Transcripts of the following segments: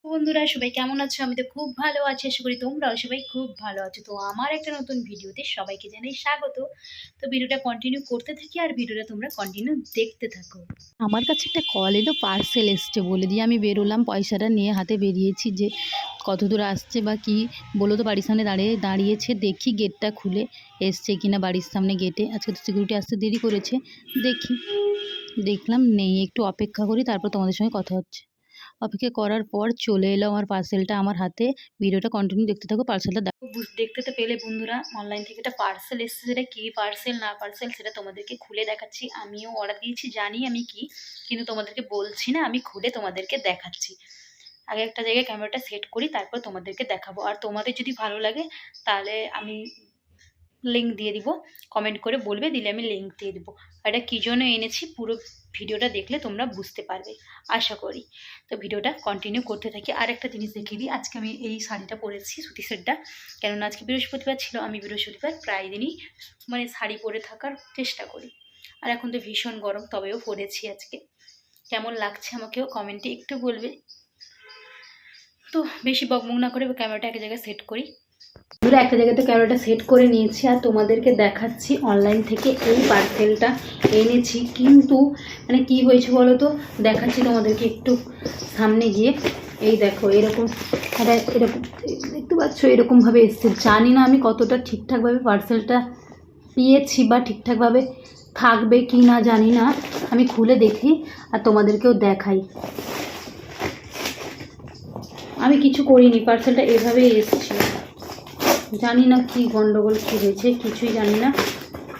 বন্ধুরা সবাই কেমন আছো? আমি তো খুব ভালো আছি। আশা করি তোমরাও সবাই খুব ভালো আছো। তো আমার একটা নতুন ভিডিওতে সবাইকে জানাই স্বাগত। তো ভিডিওটা কন্টিনিউ করতে থাকি আর ভিডিওটা তোমরা কন্টিনিউ দেখতে থাকো। আমার কাছে একটা কল এলো, পার্সেল এসছে বলে দিয়ে আমি বেরোলাম, পয়সাটা নিয়ে হাতে বেরিয়েছি যে কত দূর আসছে বা কি বলো তো। বাড়ির সামনে দাঁড়িয়েছে, দেখি গেটটা খুলে এসছে কিনা বাড়ির সামনে গেটে। আজকে তো সিকিউরিটি আসতে দেরি করেছে, দেখি। দেখলাম নেই, একটু অপেক্ষা করি, তারপর তোমাদের সঙ্গে কথা হচ্ছে। অপেক্ষা করার পর চলে এলো আমার পার্সেলটা আমার হাতে। ভিডিওটা কন্টিনিউ দেখতে থাকো, পার্সেলটা দেখতে তো পেলে বন্ধুরা, অনলাইন থেকে একটা পার্সেল এসছে। সেটা কি পার্সেল না পার্সেল সেটা তোমাদেরকে খুলে দেখাচ্ছি। আমিও অর্ডার দিয়েছি, জানি আমি কি, কিন্তু তোমাদেরকে বলছি না। আমি খুলে তোমাদেরকে দেখাচ্ছি। আগে একটা জায়গায় ক্যামেরাটা সেট করি, তারপর তোমাদেরকে দেখাবো। আর তোমাদের যদি ভালো লাগে তাহলে আমি লিঙ্ক দিয়ে দিব, কমেন্ট করে বলবে, দিলে আমি লিঙ্ক দিয়ে দিব। এটা কী জন্য এনেছি পুরো ভিডিওটা দেখলে তোমরা বুঝতে পারবে আশা করি। তো ভিডিওটা কন্টিনিউ করতে থাকি। আর একটা জিনিস দেখিয়ে দিই, আজকে আমি এই শাড়িটা পরেছি, সুতি সেটটা। কেননা আজকে বৃহস্পতিবার ছিল, আমি বৃহস্পতিবার প্রায় দিনই শাড়ি পরে থাকার চেষ্টা করি। আর এখন তো ভীষণ গরম, তবেও পরেছি আজকে। কেমন লাগছে আমাকেও কমেন্টে একটু বলবে। তো বেশি বকবক না করে ক্যামেরাটা এক জায়গায় সেট করি। আমরা একটা জায়গাতে ক্যামেরাটা সেট করে নিয়েছি আর তোমাদেরকে দেখাচ্ছি। অনলাইন থেকে এই পার্সেলটা এনেছি, কিন্তু কি হয়েছে বলো তো, দেখাচ্ছি তোমাদেরকে একটু সামনে গিয়ে। এই দেখো, এরকম এরকম দেখতে পাচ্ছ, এরকমভাবে এসছে। জানি না আমি কতটা ঠিকঠাকভাবে পার্সেলটা পেয়েছি বা ঠিকঠাকভাবে থাকবে কি না, জানি না। আমি খুলে দেখি আর তোমাদেরকেও দেখাই। আমি কিছু করিনি, পার্সেলটা এভাবেই এসেছিল। জানি না কি গন্ডগোল কী হয়েছে, কিছুই জানি না।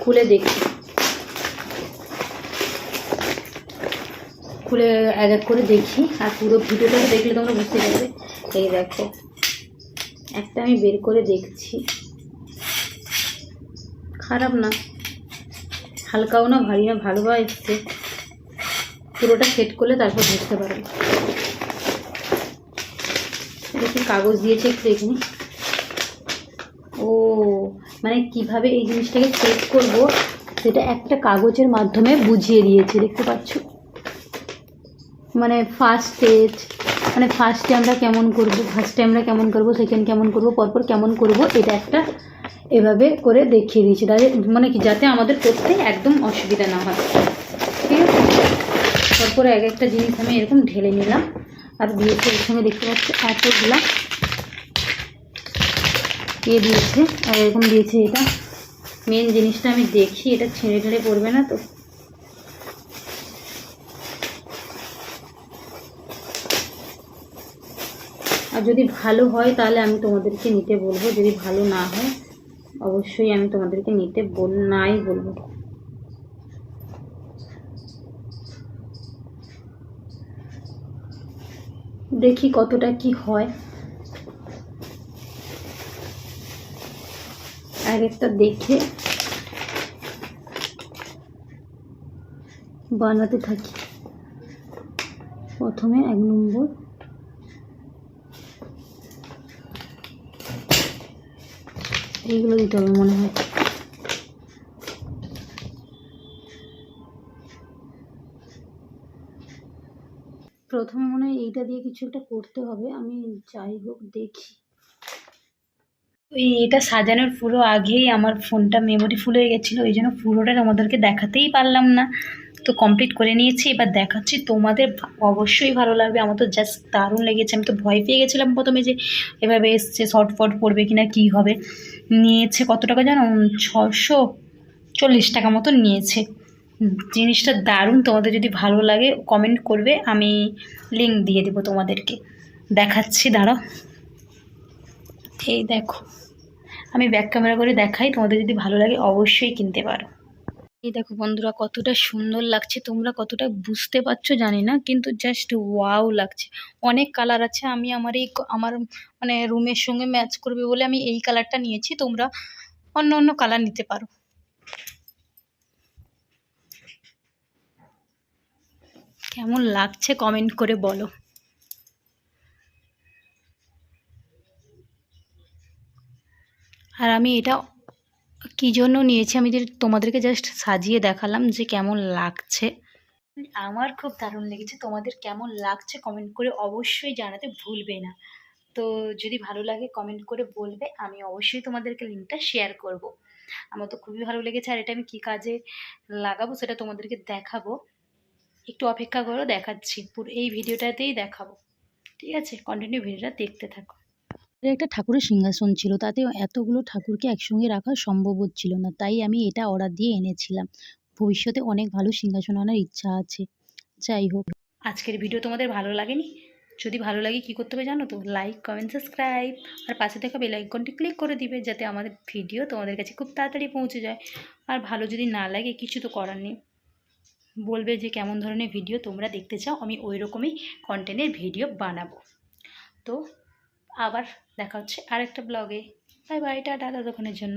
খুলে দেখি, খুলে এক এক করে দেখি। আর পুরো ভিডিওটা দেখলে তোমরা বুঝতে পারবে। এই দেখো, একটা আমি বের করে দেখছি। খারাপ না, হালকাও না, ভারী না, ভালোভাবে এসছে। পুরোটা সেট করলে তারপর বুঝতে পারবে। দেখি কাগজ দিয়েছে, একটু এখানে। ও কিভাবে এই জিনিসটাকে সেট করব সেটা একটা কাগজের মাধ্যমে বুঝিয়ে দিয়েছে, দেখতে পাচ্ছ। ফার্স্ট স্টেজ, ফার্স্টে আমরা কেমন করব, সেকেন্ড কেমন করব, পরপর কেমন করব, এটা একটা এভাবে করে দেখিয়ে দিয়েছি। যাতে আমাদের করতে একদম অসুবিধা না হয়। ঠিক আছে, তারপরে এক একটা জিনিস আমি এরকম ঢেলে নিলাম। আর দিয়েছে এর সঙ্গে, দেখতে পাচ্ছি এতগুলা দিয়েছে। আর এরকম দিয়েছে। এটা মেন জিনিসটা আমি দেখি, এটা ছিঁড়ে ঢেড়ে পড়বে না তো। আর যদি ভালো হয় তাহলে আমি তোমাদেরকে নিতে বলবো, যদি ভালো না হয় অবশ্যই আমি তোমাদেরকে নিতে নাই বলবো। দেখি কতটা কি হয়, আর একটা দেখে বানাতে থাকি। প্রথমে 1 নম্বর এইগুলো দিতে হবে মনে হয়। প্রথমে মনে হয় এইটা দিয়ে কিছু একটা করতে হবে। আমি যাই হোক দেখি। এটা সাজানোর পুরো আগেই আমার ফোনটা মেমোরি ফুল হয়ে গেছিলো, ওই জন্য পুরোটা তোমাদেরকে দেখাতেই পারলাম না। তো কমপ্লিট করে নিয়েছি, এবার দেখাচ্ছি। তোমাদের অবশ্যই ভালো লাগবে। আমার তো জাস্ট দারুণ লেগেছে। আমি তো ভয় পেয়ে গেছিলাম প্রথমে যে এভাবে এসছে, শর্টফট পড়বে কিনা, কী হবে। নিয়েছে কত টাকা জানো? 640 টাকা মতো নিয়েছে। জিনিসটা দারুণ। তোমাদের যদি ভালো লাগে কমেন্ট করবে, আমি লিঙ্ক দিয়ে দেবো তোমাদেরকে। দেখাচ্ছি, দাঁড়াও। এই দেখো, আমি ব্যাক ক্যামেরা করে দেখাই, তোমাদের যদি ভালো লাগে অবশ্যই কিনতে পারো। এই দেখো বন্ধুরা, কতটা সুন্দর লাগছে। তোমরা কতটা বুঝতে পারছো জানি না, কিন্তু জাস্ট ওয়াও লাগছে। অনেক কালার আছে। আমি আমার রুমের সঙ্গে ম্যাচ করবে বলে আমি এই কালারটা নিয়েছি। তোমরা অন্য অন্য কালার নিতে পারো। কেমন লাগছে কমেন্ট করে বলো। আর আমি এটা কী জন্য নিয়েছি, আমি তোমাদেরকে জাস্ট সাজিয়ে দেখালাম যে কেমন লাগছে। আমার খুব দারুণ লেগেছে, তোমাদের কেমন লাগছে কমেন্ট করে অবশ্যই জানাতে ভুলবে না। তো যদি ভালো লাগে কমেন্ট করে বলবে, আমি অবশ্যই তোমাদেরকে লিঙ্কটা শেয়ার করব। আমার তো খুবই ভালো লেগেছে, আর এটা আমি কী কাজে লাগাবো সেটা তোমাদেরকে দেখাবো। একটু অপেক্ষা করো, দেখাচ্ছি, পুরো এই ভিডিওটাতেই দেখাবো। ঠিক আছে, কন্টিনিউ ভিডিওটা দেখতে থাকো। এর একটা ঠাকুরের সিংহাসন ছিল, তাতে এতগুলো ঠাকুরকে একসঙ্গে রাখা সম্ভব হচ্ছিল না, তাই আমি এটা অর্ডার দিয়ে এনেছিলাম। ভবিষ্যতে অনেক ভালো সিংহাসন আনার ইচ্ছা আছে। যাই হোক, আজকের ভিডিও তোমাদের ভালো লাগেনি? যদি ভালো লাগে কী করতে হবে জানো তো? লাইক, কমেন্ট, সাবস্ক্রাইব আর পাশে থাকা বেল আইকনটি ক্লিক করে দিবে, যাতে আমাদের ভিডিও তোমাদের কাছে খুব তাড়াতাড়ি পৌঁছে যায়। আর ভালো যদি না লাগে কিছু তো করার নেই, বলবে যে কেমন ধরনের ভিডিও তোমরা দেখতে চাও, আমি ওই রকমই কন্টেন্টের ভিডিও বানাবো। তো আবার দেখা হচ্ছে আরেকটা ব্লগে। বাই বাই, টাটা ততক্ষণের জন্য।